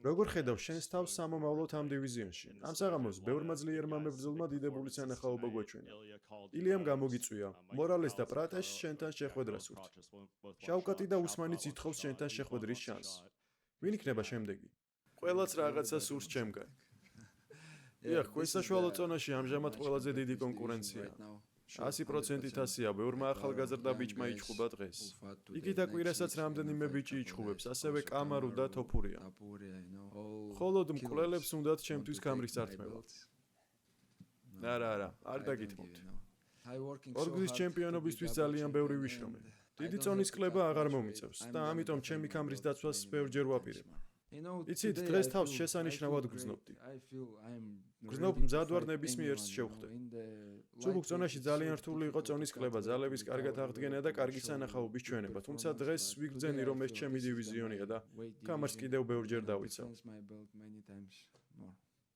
როგორ ხედავ შენს თავს სამომავლოდ ამ დივიზიონში? ამ საღამოს ბევრმა ძლიერმა მებრძოლმა დიდებული სანახაობა გვაჩვენა. ილიამ გამოგიწვია, მორალეს და პრატეს შენთან შეხვედრას სურთ. შავკატი და უსმანიც ითხოვს შენთან შეხვედრის შანსს. ვინ იქნება შემდეგი? ყველაც რაღაცა სურს ჩემგან. დიახ, ქვესაშუალო წონაში ამჟამად ყველაზე დიდი კონკურენციაა. 100%-ით 100-ია, ბევრმა ახალგაზრდა ბიჭმა იჩხუბა დღეს. იქით აკვირასაც რამდენიმე ბიჭი იჩხუბებს, ასევე კამარუ და თოფურია. ხოლოდ მკვლელებს უნდათ ჩემთვის გამრის წართმევა. არა, არ დაგითმობთ. ორგზის ჩემპიონობისთვის ძალიან ბევრი ვიშრომე. დიდი წონის კლება აღარ მომიწევს და ამიტომ ჩემი კამრის დაცვას ბევრჯერ ვაპირებ. იცით, დღეს თავს შესანიშნავად გრძნობდი. გრძნობ მზად ვარ ნებისმიერს შევხვდე. ჩუბუქ წონაში ძალიან რთული იყო წონის კლება, ძალების კარგად აღდგენა და კარგი სანახაობის ჩვენება, თუმცა დღეს ვიგრძენი რომ ეს ჩემი დივიზიონია და კამარს კიდევ ბევრჯერ დავიცავ.